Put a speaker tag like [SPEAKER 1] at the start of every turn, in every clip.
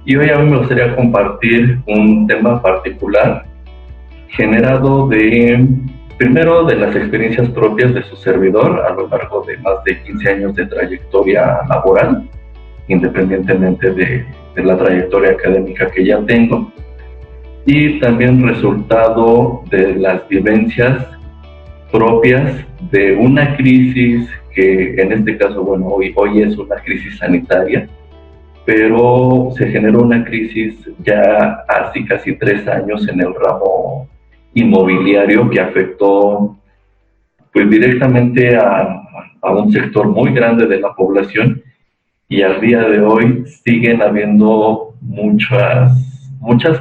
[SPEAKER 1] Y hoy a mí me gustaría compartir un tema particular generado primero de las experiencias propias de su servidor a lo largo de más de 15 años de trayectoria laboral, independientemente de la trayectoria académica que ya tengo, y también resultado de las vivencias propias de una crisis que en este caso, bueno, hoy es una crisis sanitaria, pero se generó una crisis ya hace casi 3 años en el ramo inmobiliario que afectó pues directamente a un sector muy grande de la población, y al día de hoy siguen habiendo muchas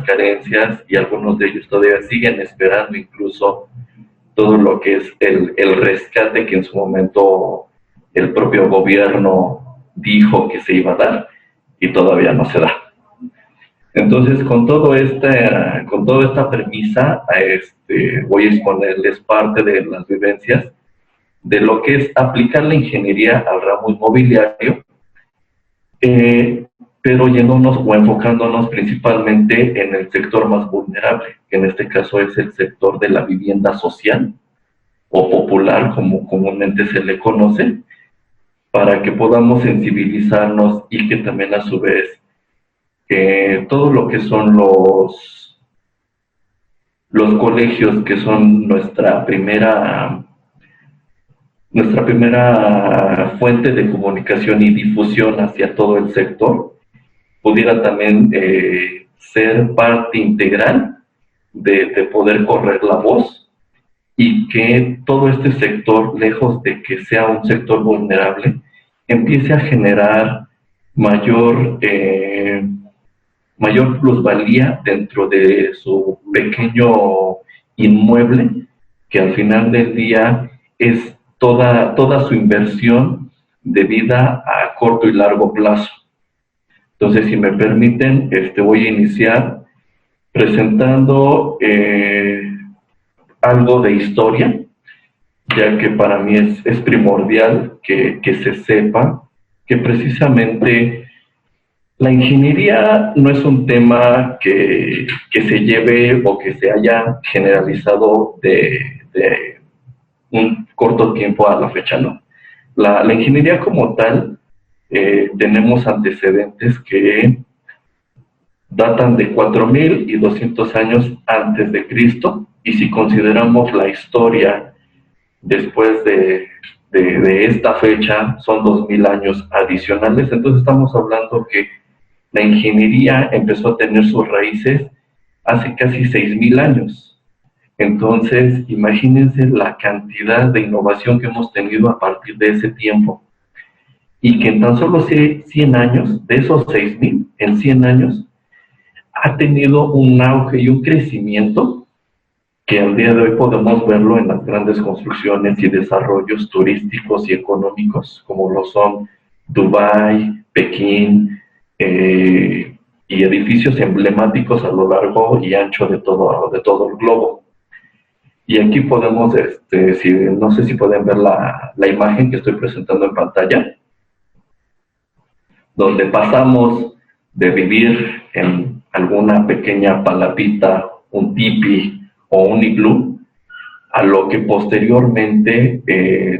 [SPEAKER 1] carencias, y algunos de ellos todavía siguen esperando incluso todo lo que es el rescate que en su momento el propio gobierno dijo que se iba a dar y todavía no se da. Entonces, con toda esta premisa, voy a exponerles parte de las vivencias de lo que es aplicar la ingeniería al ramo inmobiliario, pero yéndonos o enfocándonos principalmente en el sector más vulnerable, que en este caso es el sector de la vivienda social o popular, como comúnmente se le conoce, para que podamos sensibilizarnos y que también a su vez todo lo que son los colegios, que son nuestra primera fuente de comunicación y difusión hacia todo el sector, pudiera también ser parte integral de poder correr la voz, y que todo este sector, lejos de que sea un sector vulnerable, empiece a generar mayor plusvalía dentro de su pequeño inmueble, que al final del día es toda su inversión de vida a corto y largo plazo. Entonces, si me permiten, voy a iniciar presentando algo de historia, ya que para mí es primordial que se sepa que precisamente la ingeniería no es un tema que se lleve o que se haya generalizado de un corto tiempo a la fecha, ¿no? La ingeniería como tal, tenemos antecedentes que datan de 4200 años antes de Cristo, y si consideramos la historia después de esta fecha, son 2000 años adicionales. Entonces estamos hablando que la ingeniería empezó a tener sus raíces hace casi 6000 años. Entonces, imagínense la cantidad de innovación que hemos tenido a partir de ese tiempo, y que en tan solo 100 años, de esos 6000, en 100 años, ha tenido un auge y un crecimiento que al día de hoy podemos verlo en las grandes construcciones y desarrollos turísticos y económicos, como lo son Dubái, Pekín, y edificios emblemáticos a lo largo y ancho de todo el globo. Y aquí podemos, no sé si pueden ver la imagen que estoy presentando en pantalla, donde pasamos de vivir en alguna pequeña palapita, un tipi o un iglú, a lo que posteriormente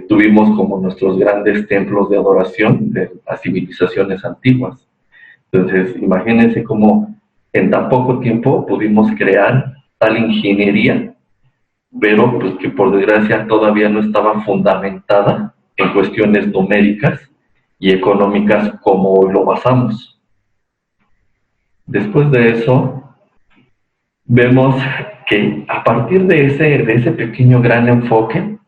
[SPEAKER 1] tuvimos como nuestros grandes templos de adoración de las civilizaciones antiguas. Entonces, imagínense cómo en tan poco tiempo pudimos crear tal ingeniería, pero pues que por desgracia todavía no estaba fundamentada en cuestiones numéricas y económicas como lo basamos. Después de eso, vemos que a partir de ese pequeño gran enfoque,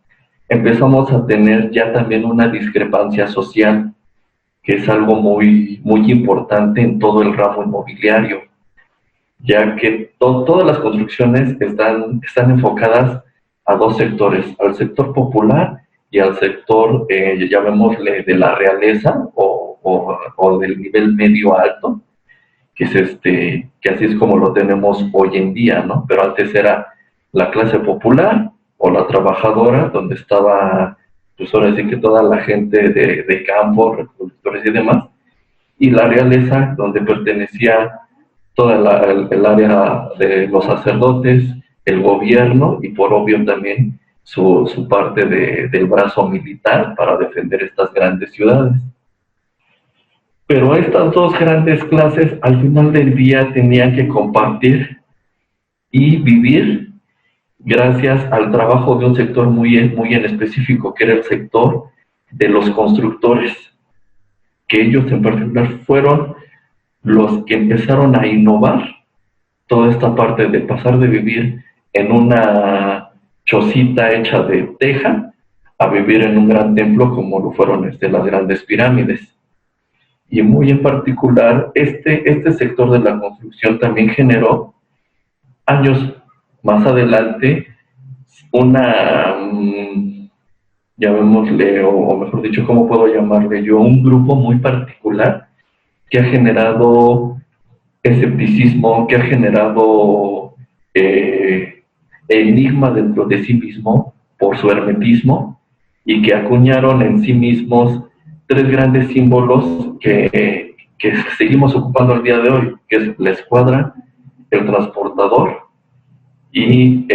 [SPEAKER 1] empezamos a tener ya también una discrepancia social, que es algo muy, muy importante en todo el ramo inmobiliario, ya que todas las construcciones están enfocadas a dos sectores, al sector popular y al sector, llamémosle, de la realeza o del nivel medio alto, que es que así es como lo tenemos hoy en día, ¿no? Pero antes era la clase popular o la trabajadora, donde estaba, pues ahora sí que toda la gente de campo, recolectores y demás, y la realeza, donde pertenecía el área de los sacerdotes, el gobierno y por obvio también su parte del brazo militar para defender estas grandes ciudades. Pero estas dos grandes clases al final del día tenían que compartir y vivir gracias al trabajo de un sector muy en específico, que era el sector de los constructores, que ellos en particular fueron los que empezaron a innovar toda esta parte de pasar de vivir en una chocita hecha de teja a vivir en un gran templo como lo fueron las grandes pirámides. Y muy en particular, este sector de la construcción también generó años más adelante una, llamémosle, o mejor dicho, ¿cómo puedo llamarle yo? Un grupo muy particular que ha generado escepticismo, que ha generado enigma dentro de sí mismo por su hermetismo y que acuñaron en sí mismos tres grandes símbolos que seguimos ocupando al día de hoy, que es la escuadra, el transportador y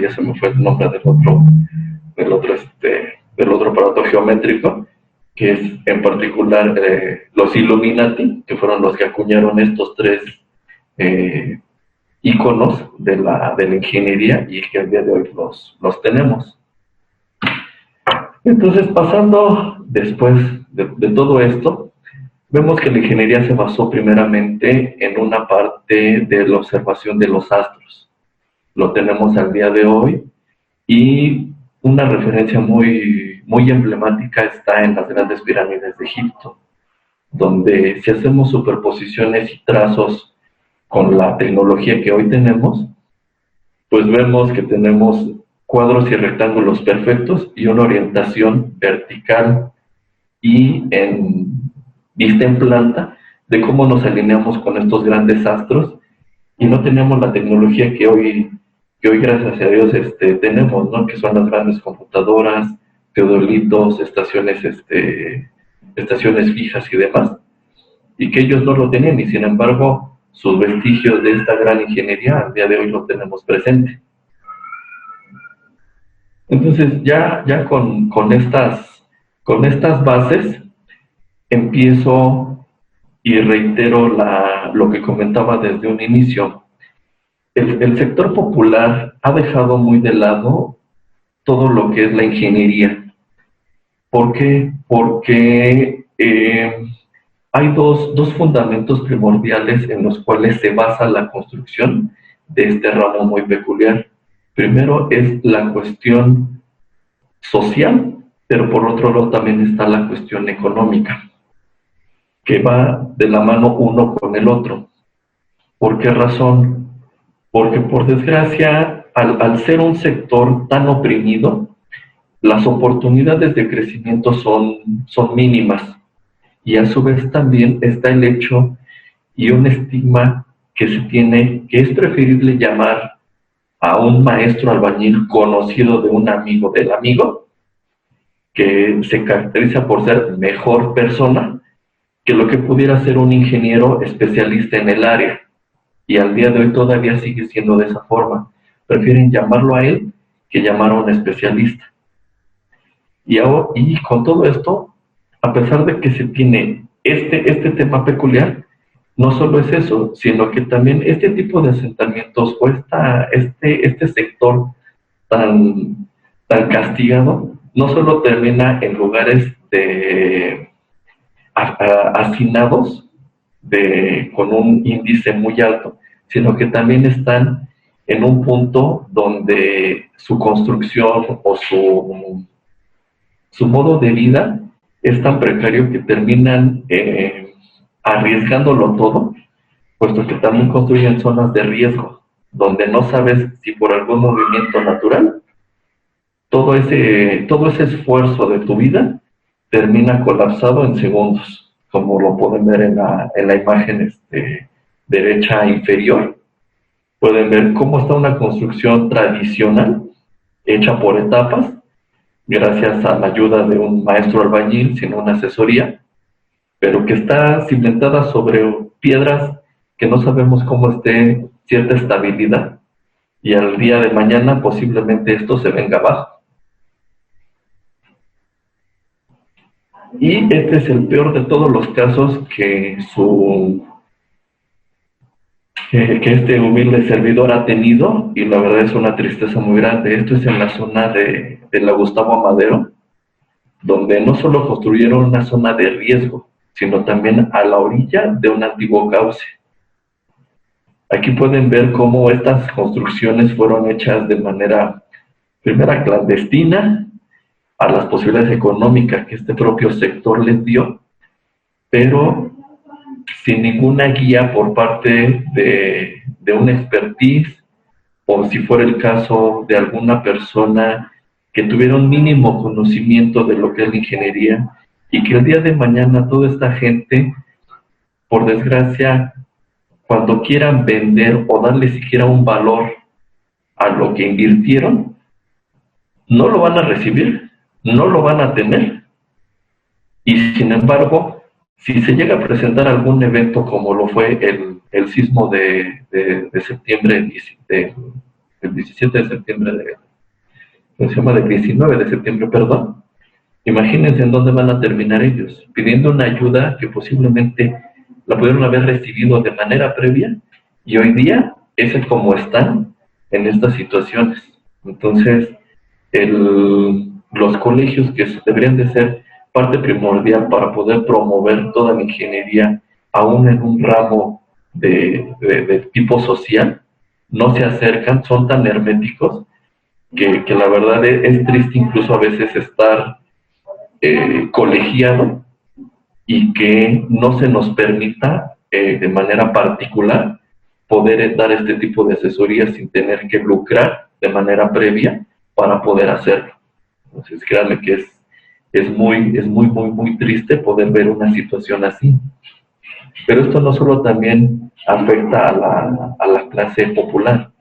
[SPEAKER 1] ya se me fue el nombre del otro aparato geométrico, que es en particular los Illuminati, que fueron los que acuñaron estos tres íconos de la ingeniería y que al día de hoy los tenemos. Entonces, pasando después de todo esto, vemos que la ingeniería se basó primeramente en una parte de la observación de los astros. Lo tenemos al día de hoy y una referencia muy emblemática está en las grandes pirámides de Egipto, donde si hacemos superposiciones y trazos con la tecnología que hoy tenemos, pues vemos que tenemos cuadros y rectángulos perfectos y una orientación vertical y vista en planta de cómo nos alineamos con estos grandes astros, y no tenemos la tecnología que hoy gracias a Dios tenemos, ¿no? Que son las grandes computadoras, teodolitos, estaciones fijas y demás, y que ellos no lo tenían, y sin embargo sus vestigios de esta gran ingeniería al día de hoy lo tenemos presente. Entonces ya con estas bases empiezo y reitero lo que comentaba desde un inicio. El sector popular ha dejado muy de lado todo lo que es la ingeniería. ¿Por qué? Porque hay dos fundamentos primordiales en los cuales se basa la construcción de este ramo muy peculiar. Primero es la cuestión social, pero por otro lado también está la cuestión económica, que va de la mano uno con el otro. ¿Por qué razón? Porque por desgracia, al ser un sector tan oprimido, las oportunidades de crecimiento son mínimas, y a su vez también está el hecho y un estigma que se tiene, que es preferible llamar a un maestro albañil conocido de un amigo del amigo, que se caracteriza por ser mejor persona que lo que pudiera ser un ingeniero especialista en el área. Y al día de hoy todavía sigue siendo de esa forma. Prefieren llamarlo a él que llamar a un especialista. Y con todo esto, a pesar de que se tiene este tema peculiar, no solo es eso, sino que también este tipo de asentamientos o este sector tan castigado, no solo termina en lugares hacinados con un índice muy alto, sino que también están en un punto donde su construcción o su modo de vida es tan precario que terminan arriesgándolo todo, puesto que también construyen zonas de riesgo, donde no sabes si por algún movimiento natural todo ese esfuerzo de tu vida termina colapsado en segundos, como lo pueden ver en la imagen derecha inferior. Pueden ver cómo está una construcción tradicional, hecha por etapas, gracias a la ayuda de un maestro albañil, sin una asesoría, pero que está cimentada sobre piedras que no sabemos cómo esté cierta estabilidad y al día de mañana posiblemente esto se venga abajo. Y este es el peor de todos los casos que este humilde servidor ha tenido, y la verdad es una tristeza muy grande. Esto es en la zona de la Gustavo Amadero, donde no solo construyeron una zona de riesgo, sino también a la orilla de un antiguo cauce. Aquí pueden ver cómo estas construcciones fueron hechas de manera, primera, clandestina, a las posibilidades económicas que este propio sector les dio, pero sin ninguna guía por parte de un expertise, o si fuera el caso de alguna persona que tuviera un mínimo conocimiento de lo que es la ingeniería, y que el día de mañana toda esta gente, por desgracia, cuando quieran vender o darle siquiera un valor a lo que invirtieron, no lo van a recibir, no lo van a tener. Y sin embargo, si se llega a presentar algún evento como lo fue el sismo de septiembre, el 17 de septiembre, se llama del 19 de septiembre, perdón, imagínense en dónde van a terminar ellos, pidiendo una ayuda que posiblemente la pudieron haber recibido de manera previa, y hoy día es como están en estas situaciones. Entonces, los colegios, que deberían de ser parte primordial para poder promover toda la ingeniería, aún en un ramo de tipo social, no se acercan, son tan herméticos que la verdad es triste incluso a veces estar colegiado y que no se nos permita de manera particular poder dar este tipo de asesorías sin tener que lucrar de manera previa para poder hacerlo. Entonces, créanme que es muy triste poder ver una situación así. Pero esto no solo también afecta a la clase popular.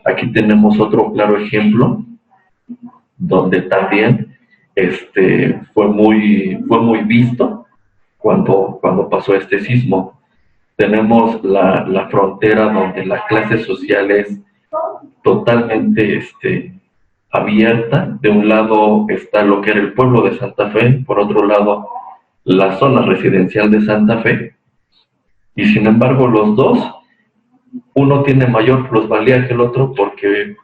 [SPEAKER 1] Aquí tenemos otro claro ejemplo donde también fue muy visto cuando pasó este sismo. Tenemos la frontera donde la clase social es totalmente abierta. De un lado está lo que era el pueblo de Santa Fe, por otro lado la zona residencial de Santa Fe, y sin embargo los dos, uno tiene mayor plusvalía que el otro porque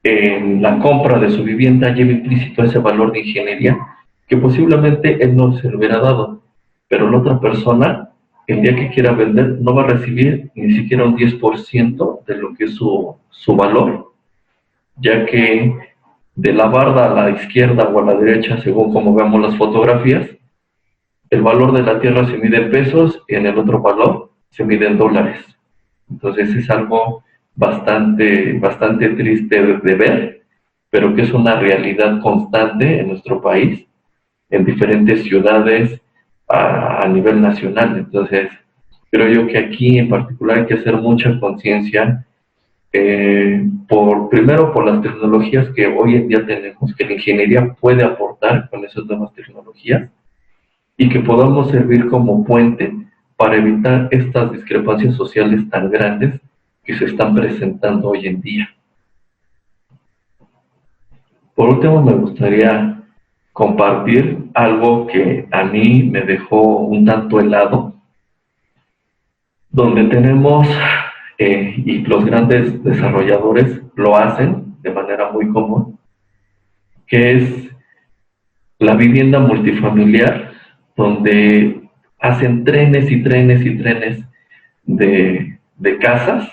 [SPEAKER 1] en la compra de su vivienda lleva implícito ese valor de ingeniería que posiblemente él no se lo hubiera dado, pero la otra persona, el día que quiera vender, no va a recibir ni siquiera un 10% de lo que es su valor, ya que de la barda a la izquierda o a la derecha, según como vemos las fotografías, el valor de la tierra se mide en pesos y en el otro valor se mide en dólares. Entonces es algo bastante triste de ver, pero que es una realidad constante en nuestro país, en diferentes ciudades a nivel nacional. Entonces creo yo que aquí en particular hay que hacer mucha conciencia, primero por las tecnologías que hoy en día tenemos, que la ingeniería puede aportar con esas nuevas tecnologías, y que podamos servir como puente para evitar estas discrepancias sociales tan grandes que se están presentando hoy en día. Por último, me gustaría compartir algo que a mí me dejó un tanto helado, donde tenemos, y los grandes desarrolladores lo hacen de manera muy común, que es la vivienda multifamiliar, donde hacen trenes y trenes y trenes de casas,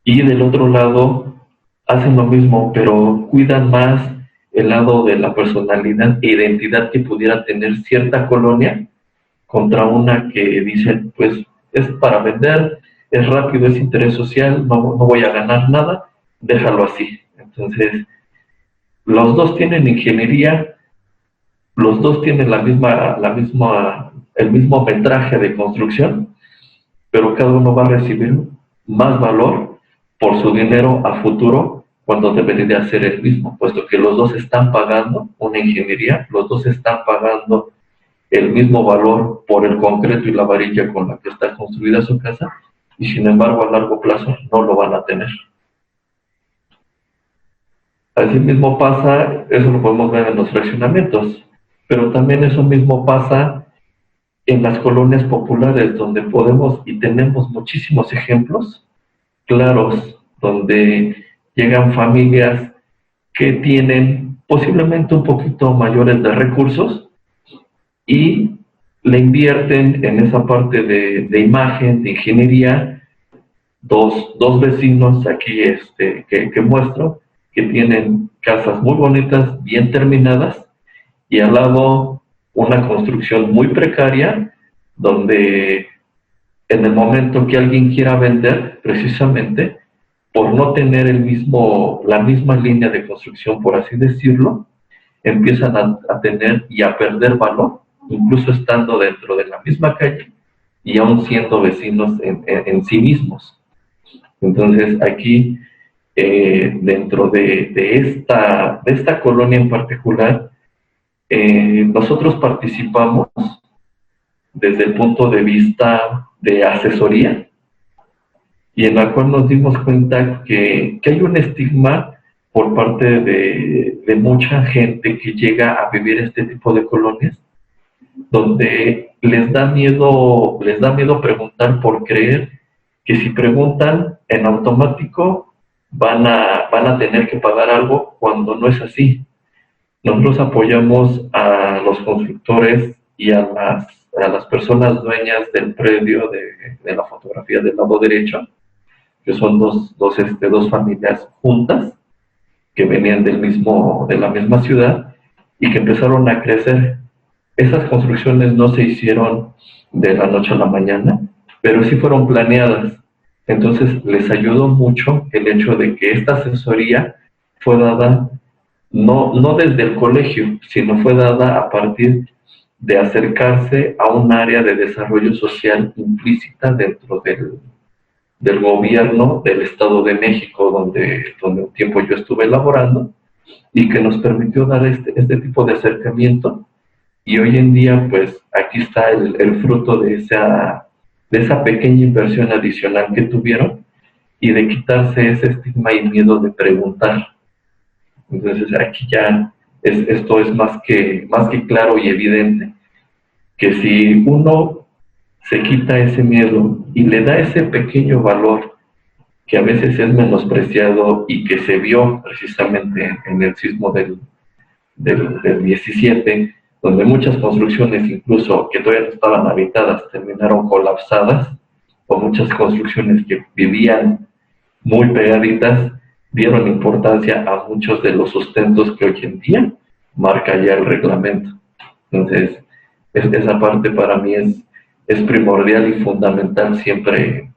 [SPEAKER 1] y del otro lado hacen lo mismo, pero cuidan más el lado de la personalidad e identidad que pudiera tener cierta colonia, contra una que dice, pues es para vender, es rápido, es interés social, no voy a ganar nada, déjalo así. Entonces, los dos tienen ingeniería, los dos tienen el mismo metraje de construcción, pero cada uno va a recibir más valor por su dinero a futuro, cuando debería ser el mismo, puesto que los dos están pagando una ingeniería, los dos están pagando el mismo valor por el concreto y la varilla con la que está construida su casa, y sin embargo a largo plazo no lo van a tener. Así mismo pasa, eso lo podemos ver en los fraccionamientos, pero también eso mismo pasa en las colonias populares, donde podemos y tenemos muchísimos ejemplos claros, donde llegan familias que tienen posiblemente un poquito mayores de recursos y le invierten en esa parte de imagen, de ingeniería, dos vecinos aquí que muestro, que tienen casas muy bonitas, bien terminadas, y al lado una construcción muy precaria, donde en el momento que alguien quiera vender, precisamente, por no tener la misma línea de construcción, por así decirlo, empiezan a tener y a perder valor, incluso estando dentro de la misma calle y aún siendo vecinos en sí mismos. Entonces, aquí, dentro de esta colonia en particular, nosotros participamos desde el punto de vista de asesoría, y en la cual nos dimos cuenta que hay un estigma por parte de mucha gente que llega a vivir este tipo de colonias, donde les da miedo preguntar por creer que si preguntan en automático van a tener que pagar algo, cuando no es así. Nosotros apoyamos a los constructores y a las personas dueñas del predio de la fotografía del lado derecho, que son dos familias juntas que venían de la misma ciudad y que empezaron a crecer. Esas construcciones no se hicieron de la noche a la mañana, pero sí fueron planeadas. Entonces les ayudó mucho el hecho de que esta asesoría fue dada no desde el colegio, sino fue dada a partir de acercarse a un área de desarrollo social implícita dentro del gobierno del Estado de México, donde un tiempo yo estuve elaborando, y que nos permitió dar este tipo de acercamiento. Y hoy en día, pues, aquí está el fruto de esa pequeña inversión adicional que tuvieron, y de quitarse ese estigma y miedo de preguntar. Entonces, aquí ya esto es más que claro y evidente, que si uno se quita ese miedo y le da ese pequeño valor que a veces es menospreciado y que se vio precisamente en el sismo del 17, donde muchas construcciones, incluso que todavía no estaban habitadas, terminaron colapsadas, o muchas construcciones que vivían muy pegaditas dieron importancia a muchos de los sustentos que hoy en día marca ya el reglamento. Entonces, esa parte para mí es primordial y fundamental siempre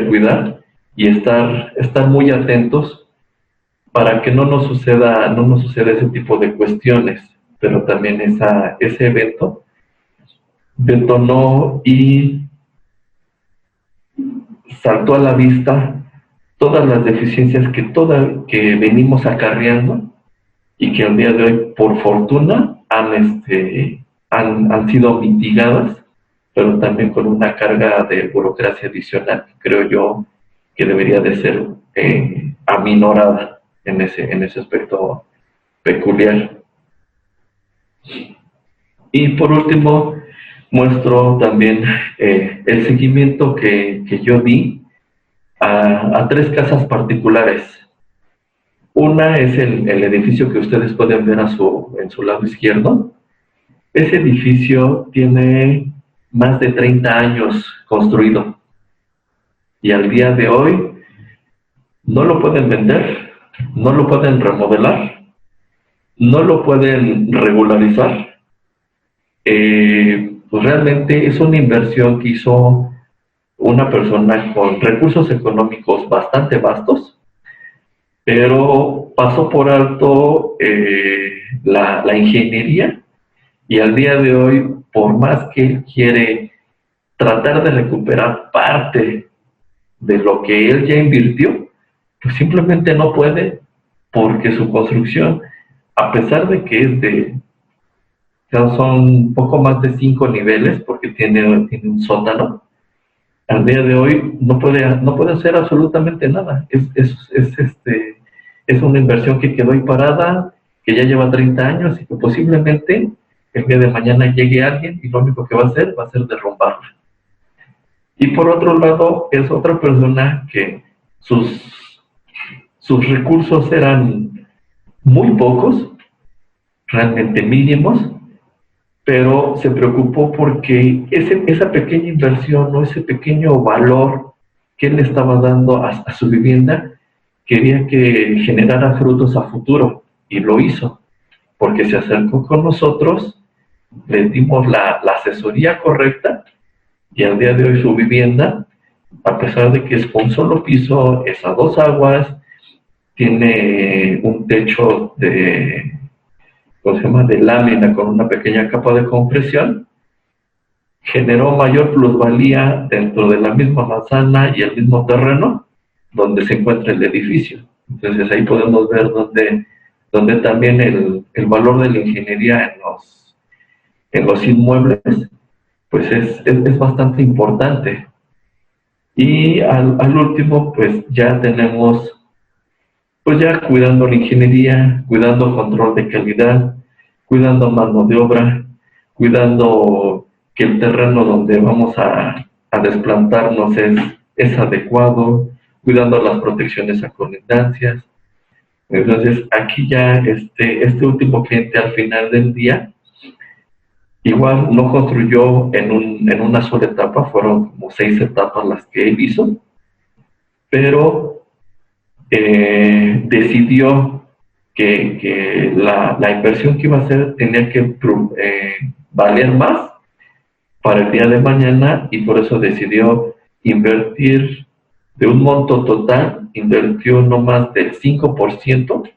[SPEAKER 1] cuidar y estar muy atentos para que no nos suceda ese tipo de cuestiones. Pero también ese evento detonó y saltó a la vista todas las deficiencias que venimos acarreando, y que al día de hoy, por fortuna, han sido mitigadas, pero también con una carga de burocracia adicional, que creo yo que debería de ser aminorada en ese aspecto peculiar. Y por último, muestro también el seguimiento que yo di a 3 casas particulares. Una es el edificio que ustedes pueden ver en su lado izquierdo. Ese edificio tiene más de 30 años construido, y al día de hoy no lo pueden vender, no lo pueden remodelar, no lo pueden regularizar. Pues realmente es una inversión que hizo una persona con recursos económicos bastante vastos, pero pasó por alto la ingeniería, y al día de hoy, por más que él quiere tratar de recuperar parte de lo que él ya invirtió, pues simplemente no puede, porque su construcción, a pesar de que es de sea, son poco más de 5 niveles porque tiene un sótano. Al día de hoy no puede hacer absolutamente nada. Es una inversión que quedó ahí parada, que ya lleva 30 años y que posiblemente el día de mañana llegue alguien y lo único que va a ser derrumbarla. Y por otro lado, es otra persona que sus recursos eran muy pocos, realmente mínimos, pero se preocupó porque esa pequeña inversión o ese pequeño valor que él estaba dando a su vivienda, quería que generara frutos a futuro, y lo hizo, porque se acercó con nosotros, le dimos la asesoría correcta, y al día de hoy su vivienda, a pesar de que es un solo piso, es a 2 aguas, tiene un techo de lámina con una pequeña capa de compresión, generó mayor plusvalía dentro de la misma manzana y el mismo terreno donde se encuentra el edificio. Entonces ahí podemos ver donde también el valor de la ingeniería en los inmuebles pues es bastante importante. Y al último, pues ya tenemos, pues ya cuidando la ingeniería, cuidando control de calidad, cuidando mano de obra, cuidando que el terreno donde vamos a desplantarnos es adecuado, cuidando las protecciones a colindancias. Entonces aquí ya este último cliente al final del día igual no construyó en una sola etapa, fueron como 6 etapas las que él hizo, pero decidió que la inversión que iba a hacer tenía que valer más para el día de mañana, y por eso decidió invertir de un monto total, invirtió no más del 5%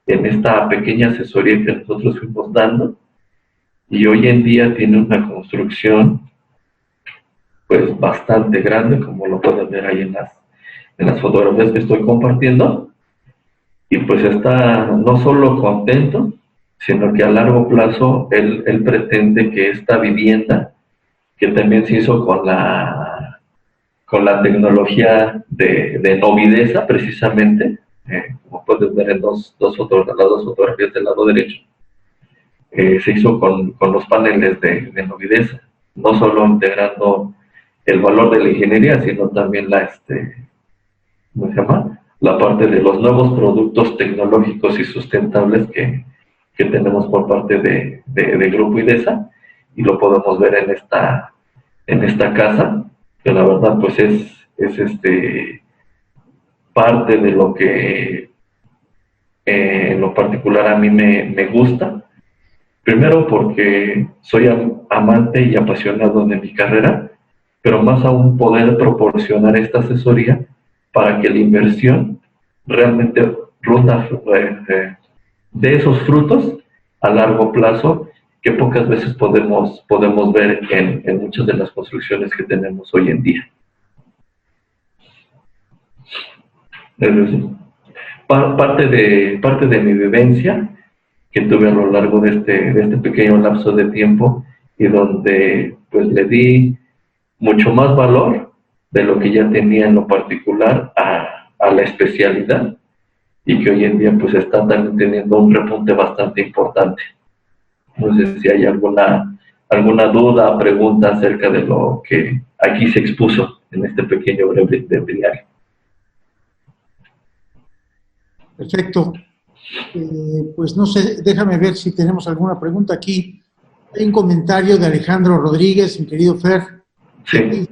[SPEAKER 1] en esta pequeña asesoría que nosotros fuimos dando, y hoy en día tiene una construcción pues bastante grande, como lo pueden ver ahí en las fotografías que estoy compartiendo, y pues está no solo contento, sino que a largo plazo él pretende que esta vivienda, que también se hizo con la tecnología de Novidesa precisamente, como pueden ver en las dos fotografías del lado derecho, se hizo con los paneles de Novidesa, no solo integrando el valor de la ingeniería, sino también ¿cómo se llama? La parte de los nuevos productos tecnológicos y sustentables que tenemos por parte de Grupo IDESA, y lo podemos ver en esta casa, que la verdad pues es parte de lo que en lo particular a mí me gusta. Primero porque soy amante y apasionado de mi carrera, pero más aún poder proporcionar esta asesoría para que la inversión realmente de esos frutos a largo plazo que pocas veces podemos ver en muchas de las construcciones que tenemos hoy en día. Es decir, parte de mi vivencia que tuve a lo largo de este pequeño lapso de tiempo, y donde pues le di mucho más valor de lo que ya tenía en lo particular a la especialidad, y que hoy en día pues está también teniendo un repunte bastante importante. No sé si hay alguna duda, pregunta acerca de lo que aquí se expuso en este pequeño breve diario.
[SPEAKER 2] Perfecto. Pues no sé, déjame ver si tenemos alguna pregunta aquí. Hay un comentario de Alejandro Rodríguez, mi querido Fer.
[SPEAKER 1] Sí.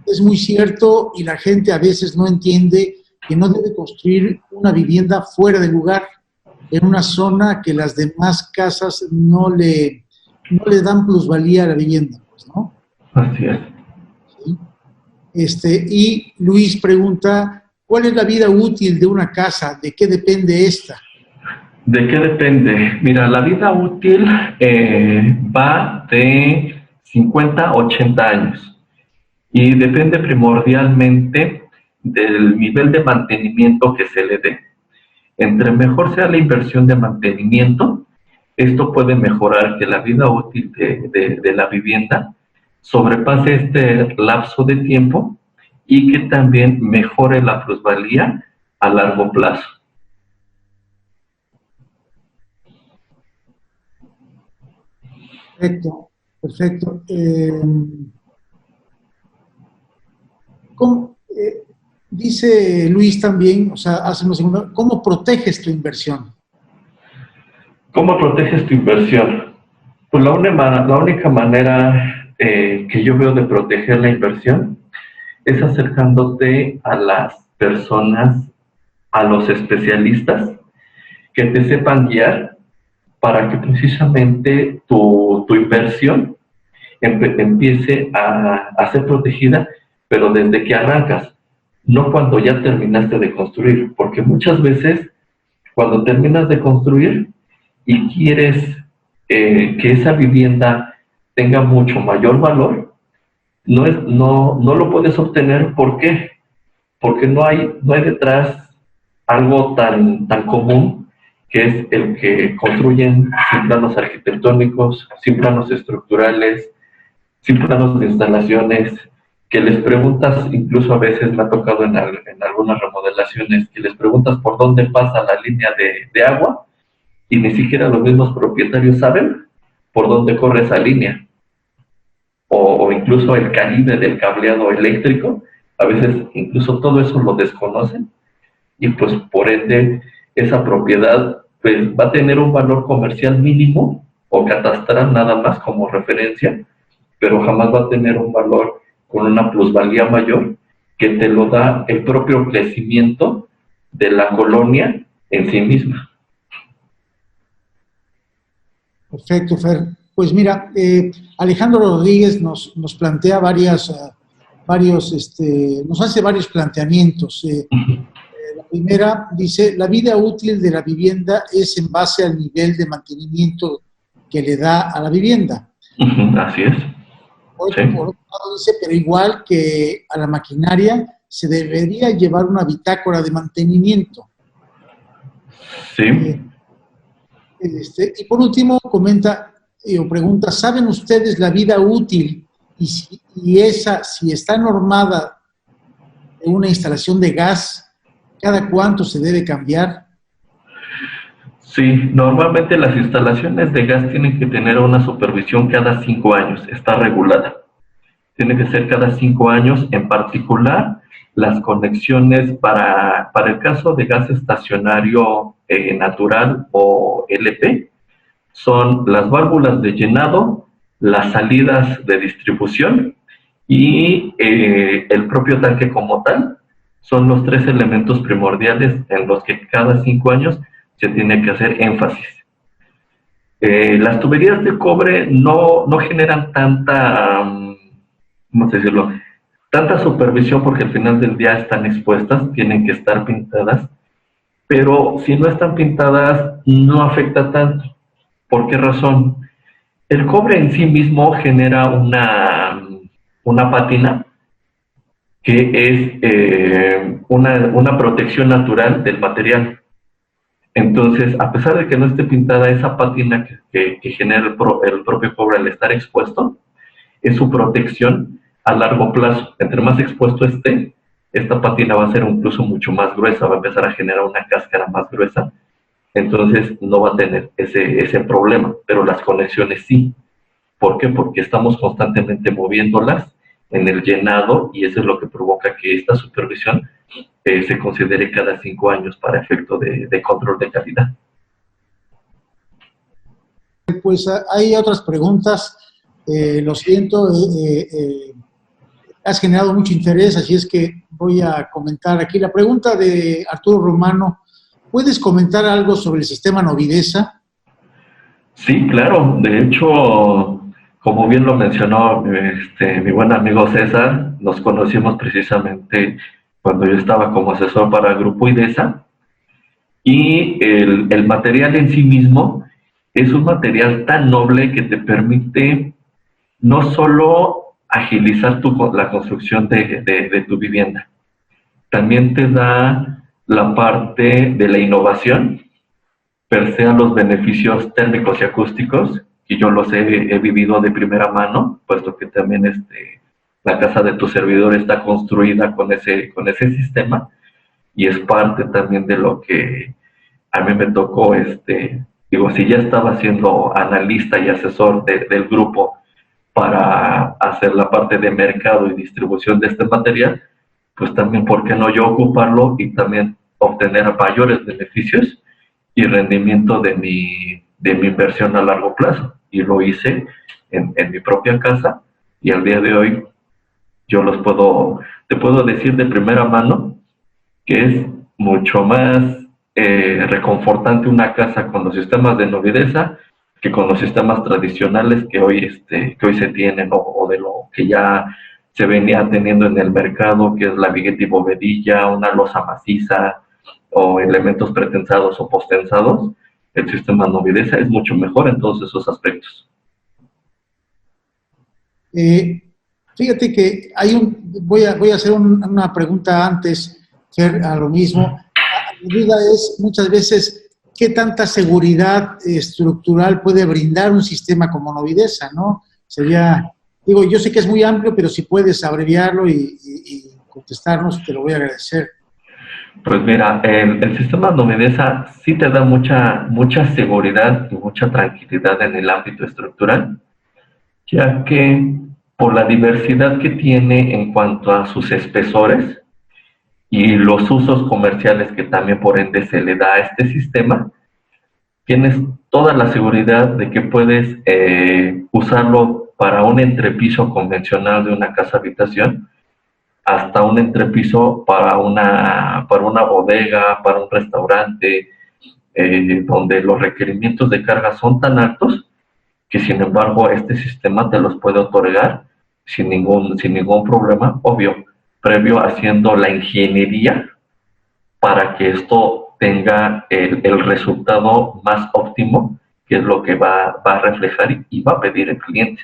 [SPEAKER 2] Es muy cierto, y la gente a veces no entiende que no debe construir una vivienda fuera de lugar, en una zona que las demás casas no le dan plusvalía a la vivienda, pues, ¿no?
[SPEAKER 1] Así es.
[SPEAKER 2] ¿Sí? Y Luis pregunta, ¿cuál es la vida útil de una casa? ¿De qué depende esta?
[SPEAKER 1] ¿De qué depende? Mira, la vida útil va de 50 a 80 años, y depende primordialmente del nivel de mantenimiento que se le dé. Entre mejor sea la inversión de mantenimiento, Esto puede mejorar que la vida útil de la vivienda sobrepase este lapso de tiempo y que también mejore la plusvalía a largo plazo.
[SPEAKER 2] Perfecto, perfecto. ¿Cómo, dice Luis también, o sea, hace una segunda, ¿cómo proteges tu inversión?
[SPEAKER 1] ¿Cómo proteges tu inversión? Pues la única manera que yo veo de proteger la inversión es acercándote a las personas, a los especialistas que te sepan guiar para que precisamente tu inversión empiece a ser protegida, pero desde que arrancas, no cuando ya terminaste de construir, porque muchas veces cuando terminas de construir y quieres que esa vivienda tenga mucho mayor valor, no lo puedes obtener. ¿Por qué? Porque no hay detrás algo tan común, que es el que construyen sin planos arquitectónicos, sin planos estructurales, sin planos de instalaciones, que les preguntas, incluso a veces me ha tocado en algunas remodelaciones, que les preguntas por dónde pasa la línea de agua y ni siquiera los mismos propietarios saben por dónde corre esa línea. O incluso el calibre del cableado eléctrico, a veces incluso todo eso lo desconocen, y pues por ende esa propiedad pues va a tener un valor comercial mínimo o catastral nada más como referencia, pero jamás va a tener un valor con una plusvalía mayor que te lo da el propio crecimiento de la colonia en sí misma.
[SPEAKER 2] Perfecto, Fer. Pues mira, Alejandro Rodríguez nos plantea nos hace varios planteamientos. La primera dice, la vida útil de la vivienda es en base al nivel de mantenimiento que le da a la vivienda.
[SPEAKER 1] Así es.
[SPEAKER 2] Por otro lado dice, pero igual que a la maquinaria, se debería llevar una bitácora de mantenimiento.
[SPEAKER 1] Sí.
[SPEAKER 2] Y por último comenta o pregunta, ¿saben ustedes la vida útil y si está normada de una instalación de gas, cada cuánto se debe cambiar?
[SPEAKER 1] Sí, normalmente las instalaciones de gas tienen que tener una supervisión cada 5 años, está regulada. Tiene que ser cada 5 años, en particular las conexiones para el caso de gas estacionario natural o LP, son las válvulas de llenado, las salidas de distribución y el propio tanque como tal. Son los 3 elementos primordiales en los que cada 5 años se tiene que hacer énfasis. Las tuberías de cobre no generan tanta, ¿cómo decirlo?, tanta supervisión, porque al final del día están expuestas, tienen que estar pintadas, pero si no están pintadas no afecta tanto. ¿Por qué razón? El cobre en sí mismo genera una pátina que es una protección natural del material. Entonces, a pesar de que no esté pintada, esa pátina que genera el propio cobre al estar expuesto, es su protección a largo plazo. Entre más expuesto esté, esta pátina va a ser incluso mucho más gruesa, va a empezar a generar una cáscara más gruesa. Entonces no va a tener ese problema, pero las conexiones sí. ¿Por qué? Porque estamos constantemente moviéndolas en el llenado y eso es lo que provoca que esta supervisión se considere cada 5 años para efecto de control de calidad.
[SPEAKER 2] Pues hay otras preguntas, lo siento, has generado mucho interés, así es que voy a comentar aquí. La pregunta de Arturo Romano, ¿puedes comentar algo sobre el sistema Novidesa?
[SPEAKER 1] Sí, claro. De hecho, como bien lo mencionó mi buen amigo César, nos conocimos precisamente cuando yo estaba como asesor para el Grupo IDESA, y el material en sí mismo es un material tan noble que te permite no solo agilizar la construcción de tu vivienda, también te da la parte de la innovación, per se a los beneficios térmicos y acústicos, y yo los he vivido de primera mano, puesto que también la casa de tu servidor está construida con ese sistema, y es parte también de lo que a mí me tocó, digo, si ya estaba siendo analista y asesor del grupo para hacer la parte de mercado y distribución de este material, pues también, ¿por qué no yo ocuparlo y también obtener mayores beneficios y rendimiento de mi inversión a largo plazo? Y lo hice en mi propia casa, y al día de hoy yo te puedo decir de primera mano que es mucho más reconfortante una casa con los sistemas de Novidesa que con los sistemas tradicionales que hoy se tienen, o de lo que ya se venía teniendo en el mercado, que es la vigueta y bovedilla, una losa maciza o elementos pretensados o postensados. El sistema Novidesa es mucho mejor en todos esos aspectos.
[SPEAKER 2] Fíjate que voy a hacer una pregunta antes, Fer, a lo mismo. La duda es muchas veces qué tanta seguridad estructural puede brindar un sistema como Novidesa, ¿no? Yo sé que es muy amplio, pero si puedes abreviarlo y contestarnos, te lo voy a agradecer.
[SPEAKER 1] Pues mira, el sistema Novidesa sí te da mucha seguridad y mucha tranquilidad en el ámbito estructural, ya que por la diversidad que tiene en cuanto a sus espesores y los usos comerciales que también por ende se le da a este sistema, tienes toda la seguridad de que puedes usarlo para un entrepiso convencional de una casa habitación, hasta un entrepiso para una bodega, para un restaurante, donde los requerimientos de carga son tan altos que sin embargo este sistema te los puede otorgar sin ningún problema, obvio, previo haciendo la ingeniería para que esto tenga el resultado más óptimo, que es lo que va a reflejar y va a pedir el cliente.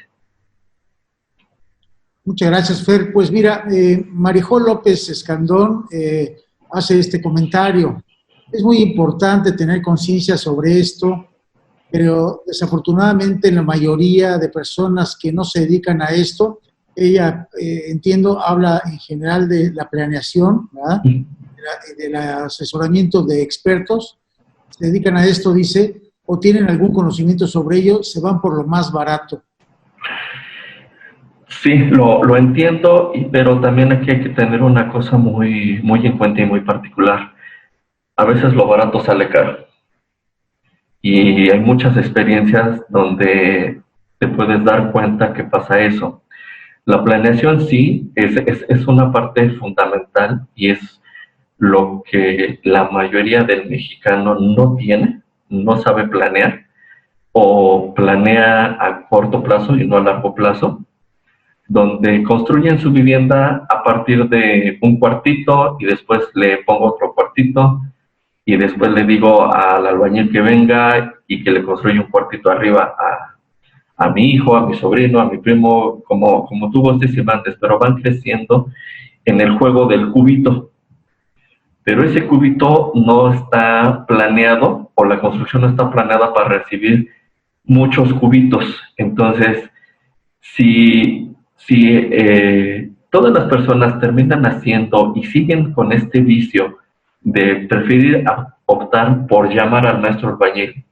[SPEAKER 2] Muchas gracias, Fer. Pues mira, Marijó López Escandón hace este comentario. Es muy importante tener conciencia sobre esto, pero desafortunadamente la mayoría de personas que no se dedican a esto, ella, entiendo, habla en general de la planeación, ¿verdad? Del asesoramiento de expertos, se dedican a esto, dice, o tienen algún conocimiento sobre ello, se van por lo más barato.
[SPEAKER 1] Sí, lo entiendo, pero también aquí hay que tener una cosa muy en cuenta y muy particular. A veces lo barato sale caro. Y hay muchas experiencias donde te puedes dar cuenta que pasa eso. La planeación sí es una parte fundamental y es lo que la mayoría del mexicano no tiene, no sabe planear, o planea a corto plazo y no a largo plazo, donde construyen su vivienda a partir de un cuartito y después le pongo otro cuartito y después le digo al albañil que venga y que le construya un cuartito arriba a mi hijo, a mi sobrino, a mi primo, como tú gustes y mandes, pero van creciendo en el juego del cubito. Pero ese cubito no está planeado, o la construcción no está planeada para recibir muchos cubitos. Entonces, si todas las personas terminan haciendo y siguen con este vicio de preferir optar por llamar al maestro albañil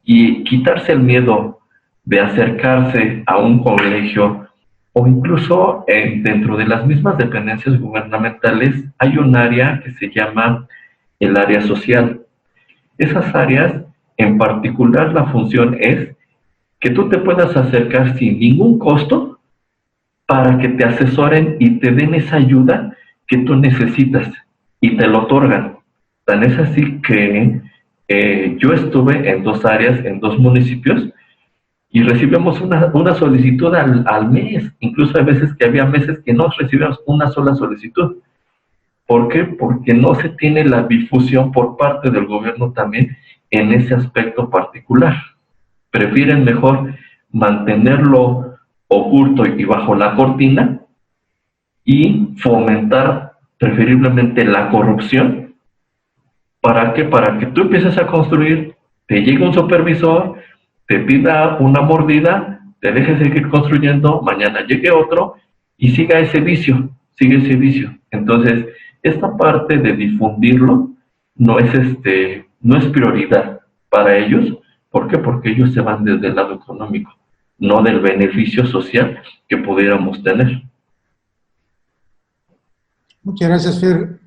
[SPEAKER 1] y quitarse el miedo de acercarse a un colegio, o incluso dentro de las mismas dependencias gubernamentales hay un área que se llama el área social. Esas áreas, en particular, la función es que tú te puedas acercar sin ningún costo para que te asesoren y te den esa ayuda que tú necesitas, y te lo otorgan. Tan es así que yo estuve en 2 áreas, en 2 municipios, y recibimos una solicitud al mes. Incluso hay veces que había meses que no recibíamos una sola solicitud. ¿Por qué? Porque no se tiene la difusión por parte del gobierno también en ese aspecto particular. Prefieren mejor mantenerlo oculto y bajo la cortina y fomentar preferiblemente la corrupción ¿Para qué? Para que tú empieces a construir, te llegue un supervisor, te pida una mordida, te deje seguir construyendo, mañana llegue otro y siga ese vicio, sigue ese vicio. Entonces, esta parte de difundirlo no es prioridad para ellos. ¿Por qué? Porque ellos se van desde el lado económico, no del beneficio social que pudiéramos tener.
[SPEAKER 2] Muchas gracias, Fer.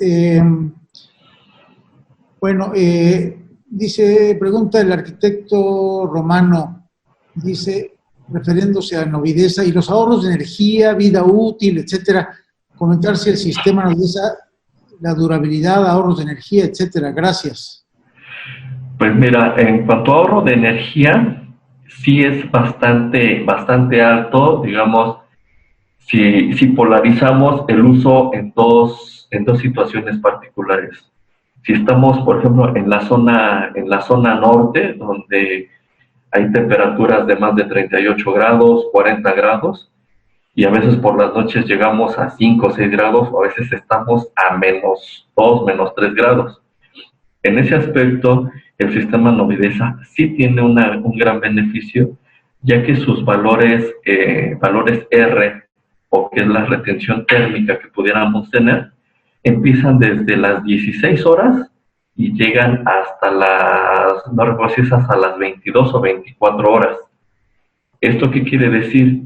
[SPEAKER 2] Pregunta el arquitecto Romano, dice, refiriéndose a Novidesa y los ahorros de energía, vida útil, etcétera, comentar si el sistema Novidesa, la durabilidad, ahorros de energía, etcétera. Gracias.
[SPEAKER 1] Pues mira, en cuanto a ahorro de energía, sí es bastante alto, digamos, si polarizamos el uso en dos situaciones particulares. Si estamos, por ejemplo, en la zona norte, donde hay temperaturas de más de 38 grados, 40 grados, y a veces por las noches llegamos a 5 o 6 grados, o a veces estamos a -2, -3 grados. En ese aspecto, el sistema Novidesa sí tiene un gran beneficio, ya que sus valores R, o que es la retención térmica que pudiéramos tener, empiezan desde las 16 horas y llegan hasta no recuerdo si es hasta las 22 o 24 horas. ¿Esto qué quiere decir?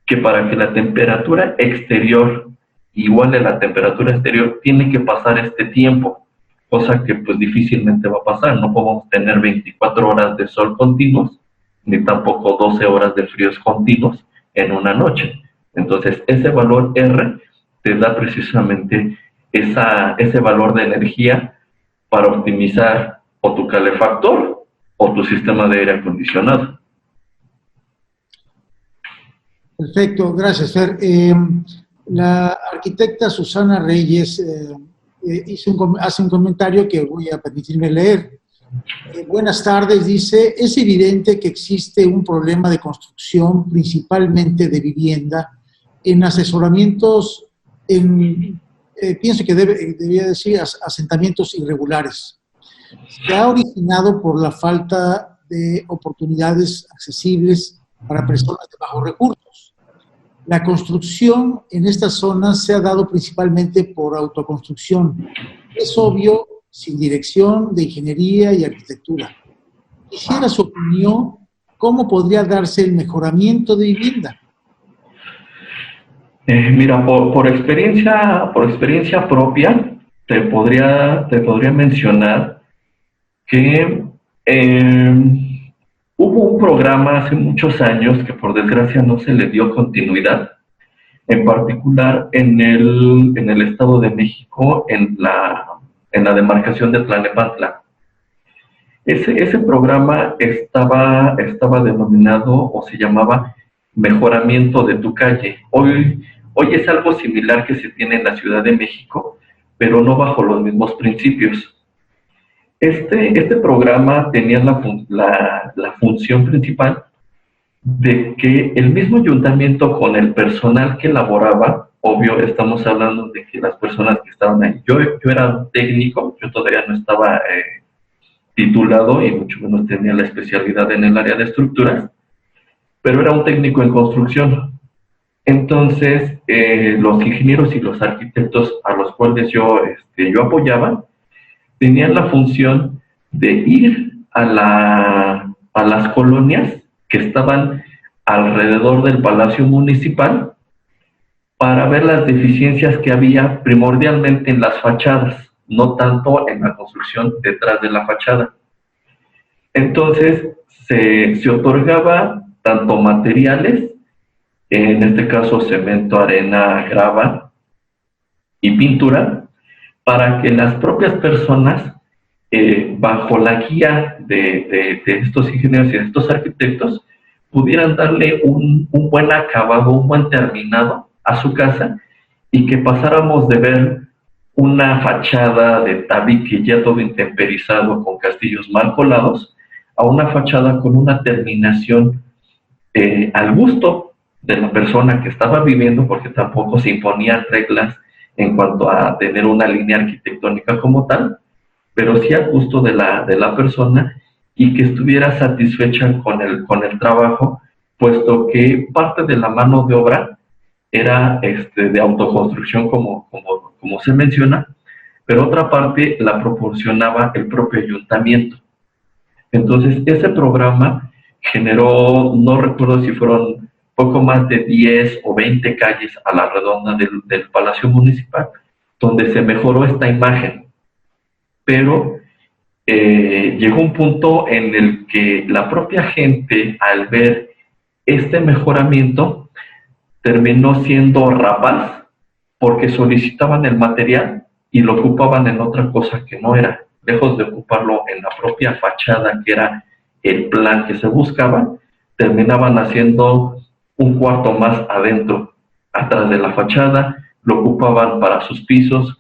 [SPEAKER 1] Que para que la temperatura exterior iguale la temperatura exterior, tiene que pasar este tiempo, cosa que pues difícilmente va a pasar. No podemos tener 24 horas de sol continuos, ni tampoco 12 horas de fríos continuos en una noche. Entonces, ese valor R te da precisamente ese valor de energía para optimizar o tu calefactor o tu sistema de aire acondicionado.
[SPEAKER 2] Perfecto, gracias, Fer. La arquitecta Susana Reyes hace un comentario que voy a permitirme leer. Buenas tardes, dice, es evidente que existe un problema de construcción, principalmente de vivienda, en asesoramientos, pienso que debía decir asentamientos irregulares. Se ha originado por la falta de oportunidades accesibles para personas de bajos recursos. La construcción en estas zonas se ha dado principalmente por autoconstrucción. Es obvio, sin dirección de ingeniería y arquitectura. Quisiera su opinión, ¿cómo podría darse el mejoramiento de vivienda?
[SPEAKER 1] Mira, por experiencia propia, te podría mencionar que hubo un programa hace muchos años que por desgracia no se le dio continuidad, en particular en el Estado de México, en la demarcación de Tlalnepantla. Ese programa estaba denominado o se llamaba Mejoramiento de tu calle. Hoy es algo similar que se tiene en la Ciudad de México, pero no bajo los mismos principios. Este programa tenía la función principal de que el mismo ayuntamiento, con el personal que laboraba, obvio, estamos hablando de que las personas que estaban ahí, yo era un técnico, yo todavía no estaba titulado y mucho menos tenía la especialidad en el área de estructuras, pero era un técnico en construcción. Entonces, los ingenieros y los arquitectos a los cuales yo apoyaba, tenían la función de ir a las colonias que estaban alrededor del Palacio Municipal para ver las deficiencias que había primordialmente en las fachadas, no tanto en la construcción detrás de la fachada. Entonces, se otorgaba tanto materiales, en este caso cemento, arena, grava y pintura, para que las propias personas, bajo la guía de estos ingenieros y de estos arquitectos, pudieran darle un buen acabado, un buen terminado a su casa, y que pasáramos de ver una fachada de tabique ya todo intemperizado con castillos mal colados, a una fachada con una terminación al gusto de la persona que estaba viviendo, porque tampoco se imponían reglas en cuanto a tener una línea arquitectónica como tal, pero sí a gusto de la persona y que estuviera satisfecha con el trabajo, puesto que parte de la mano de obra era de autoconstrucción, como se menciona, pero otra parte la proporcionaba el propio ayuntamiento. Entonces, ese programa generó, no recuerdo si fueron poco más de 10 o 20 calles a la redonda del Palacio Municipal, donde se mejoró esta imagen. Pero llegó un punto en el que la propia gente, al ver este mejoramiento, terminó siendo rapaz porque solicitaban el material y lo ocupaban en otra cosa que no era. Lejos de ocuparlo en la propia fachada, que era el plan que se buscaba, terminaban haciendo un cuarto más adentro, atrás de la fachada, lo ocupaban para sus pisos,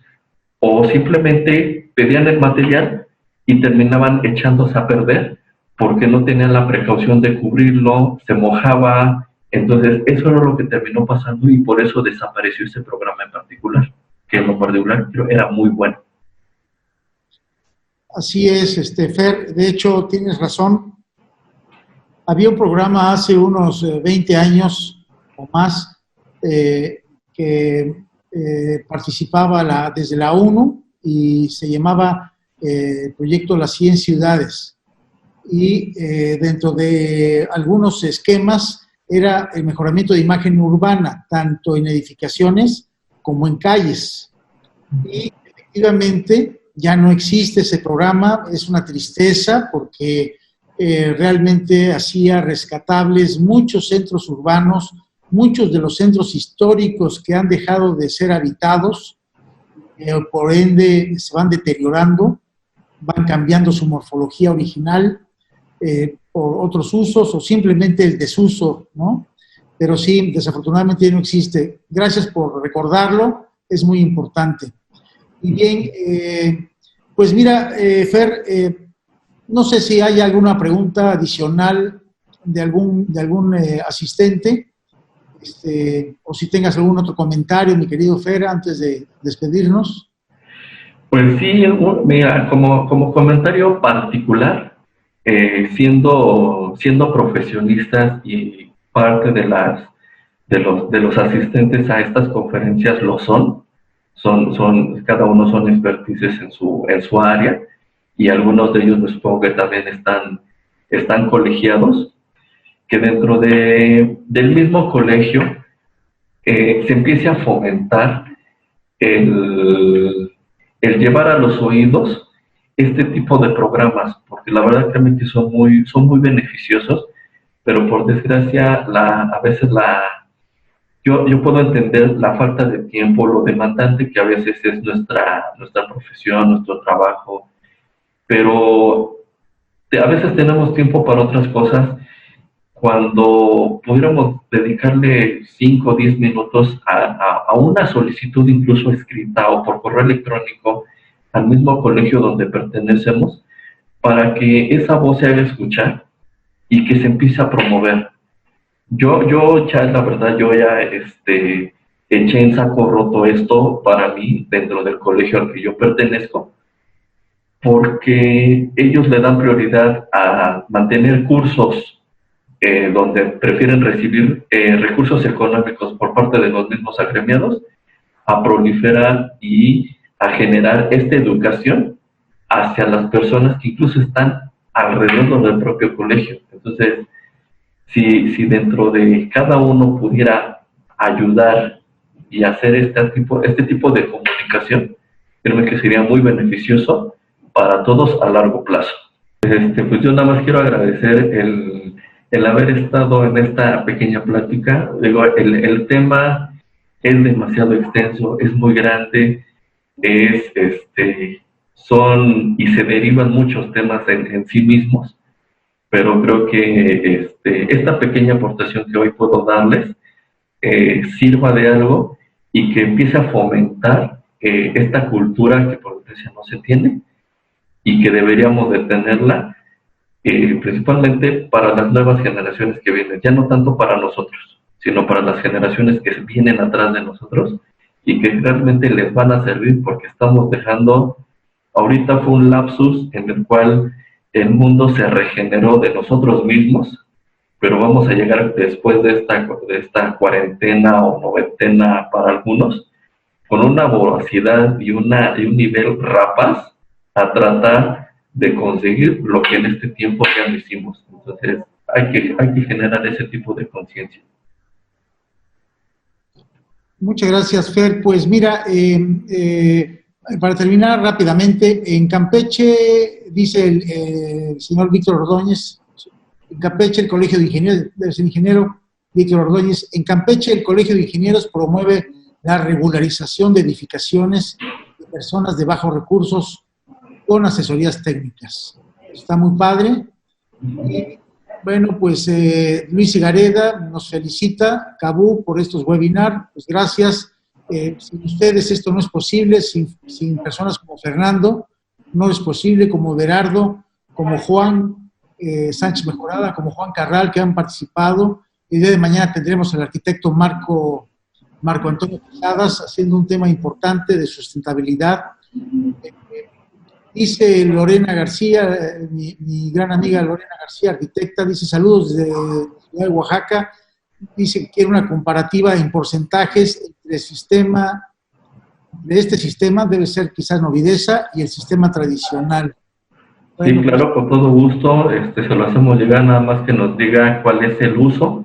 [SPEAKER 1] o simplemente pedían el material y terminaban echándose a perder porque no tenían la precaución de cubrirlo, se mojaba. Entonces eso era lo que terminó pasando y por eso desapareció ese programa en particular, que en lo particular era muy bueno.
[SPEAKER 2] Así es, Fer, de hecho tienes razón. Había un programa hace unos 20 años o más que participaba desde la ONU y se llamaba el proyecto Las 100 Ciudades. Y dentro de algunos esquemas era el mejoramiento de imagen urbana, tanto en edificaciones como en calles. Y efectivamente ya no existe ese programa, es una tristeza porque realmente hacía rescatables muchos centros urbanos, muchos de los centros históricos que han dejado de ser habitados, por ende se van deteriorando, van cambiando su morfología original por otros usos o simplemente el desuso, ¿no? Pero sí, desafortunadamente no existe. Gracias por recordarlo, es muy importante. Y bien, pues mira, Fer, no sé si hay alguna pregunta adicional de algún asistente, o si tengas algún otro comentario, mi querido Fer, antes de despedirnos.
[SPEAKER 1] Pues sí, mira, como comentario particular, siendo profesionistas y parte de los asistentes a estas conferencias lo son, cada uno son expertices en su área, y algunos de ellos supongo que también están colegiados, que dentro del mismo colegio se empiece a fomentar el llevar a los oídos este tipo de programas, porque la verdad que son muy beneficiosos, pero por desgracia a veces yo puedo entender la falta de tiempo, lo demandante que a veces es nuestra profesión, nuestro trabajo, pero a veces tenemos tiempo para otras cosas. Cuando pudiéramos dedicarle 5 o 10 minutos a una solicitud incluso escrita o por correo electrónico al mismo colegio donde pertenecemos, para que esa voz se haga escuchar y que se empiece a promover. Yo ya, la verdad, yo ya eché en saco roto esto para mí dentro del colegio al que yo pertenezco, porque ellos le dan prioridad a mantener cursos donde prefieren recibir recursos económicos por parte de los mismos agremiados, a proliferar y a generar esta educación hacia las personas que incluso están alrededor del propio colegio. Entonces, si dentro de cada uno pudiera ayudar y hacer este tipo de comunicación, creo que sería muy beneficioso para todos a largo plazo. Pues yo nada más quiero agradecer el haber estado en esta pequeña plática. Digo, el tema es demasiado extenso, es muy grande, son y se derivan muchos temas en sí mismos, pero creo que esta pequeña aportación que hoy puedo darles sirva de algo y que empiece a fomentar esta cultura que por desgracia no se tiene y que deberíamos de tenerla, principalmente para las nuevas generaciones que vienen, ya no tanto para nosotros, sino para las generaciones que vienen atrás de nosotros y que realmente les van a servir, porque estamos dejando Ahorita fue un lapsus en el cual el mundo se regeneró de nosotros mismos, pero vamos a llegar después de esta cuarentena o noventena para algunos, con una voracidad y un nivel rapaz a tratar de conseguir lo que en este tiempo ya no hicimos. Entonces hay que generar ese tipo de conciencia.
[SPEAKER 2] Muchas gracias, Fer. Pues mira, para terminar rápidamente, en Campeche, dice el señor Víctor Ordóñez, en Campeche el Colegio de Ingenieros, del ingeniero Víctor Ordóñez, en Campeche el Colegio de Ingenieros promueve la regularización de edificaciones de personas de bajos recursos con asesorías técnicas. Está muy padre. Y, bueno, pues Luis Higareda nos felicita, Cabú, por estos webinars. Pues gracias. Sin ustedes esto no es posible, sin personas como Fernando, no es posible, como Berardo, como Juan Sánchez Mejorada, como Juan Carral, que han participado. El día de mañana tendremos al arquitecto Marco Antonio Posadas haciendo un tema importante de sustentabilidad. Dice Lorena García, mi gran amiga Lorena García, arquitecta, dice saludos desde Ciudad de Oaxaca, dice que quiere una comparativa en porcentajes entre este sistema, debe ser quizás Novidesa, y el sistema tradicional.
[SPEAKER 1] Bueno, sí, claro, con todo gusto, se lo hacemos llegar, nada más que nos diga cuál es el uso,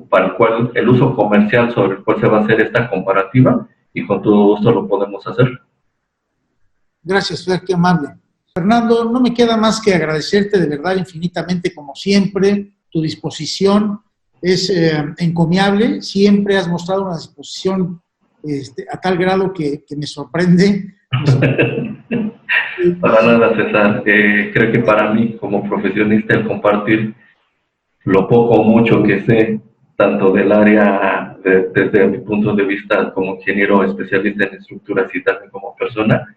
[SPEAKER 1] para el cual, el uso comercial sobre el cual se va a hacer esta comparativa, y con todo gusto lo podemos hacer.
[SPEAKER 2] Gracias, Fer, qué amable. Fernando, no me queda más que agradecerte de verdad infinitamente, como siempre. Tu disposición es encomiable. Siempre has mostrado una disposición a tal grado que me sorprende.
[SPEAKER 1] Para nada, César. Creo que para mí, como profesionista, el compartir lo poco o mucho que sé, tanto del área, desde mi punto de vista como ingeniero especialista en estructuras y también como persona,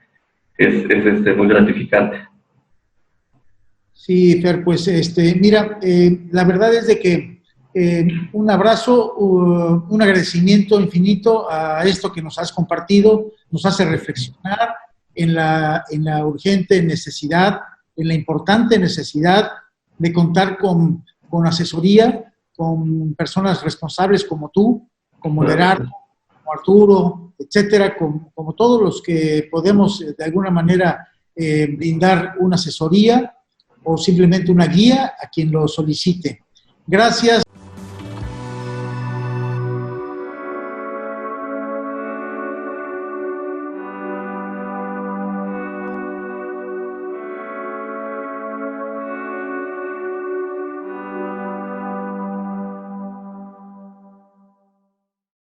[SPEAKER 1] es muy gratificante.
[SPEAKER 2] Sí, Fer, pues mira, la verdad es de que un abrazo, un agradecimiento infinito a esto que nos has compartido, nos hace reflexionar en la urgente necesidad, en la importante necesidad de contar con asesoría, con personas responsables como tú, como Gerardo, como Arturo, etcétera, como todos los que podemos de alguna manera brindar una asesoría o simplemente una guía a quien lo solicite. Gracias.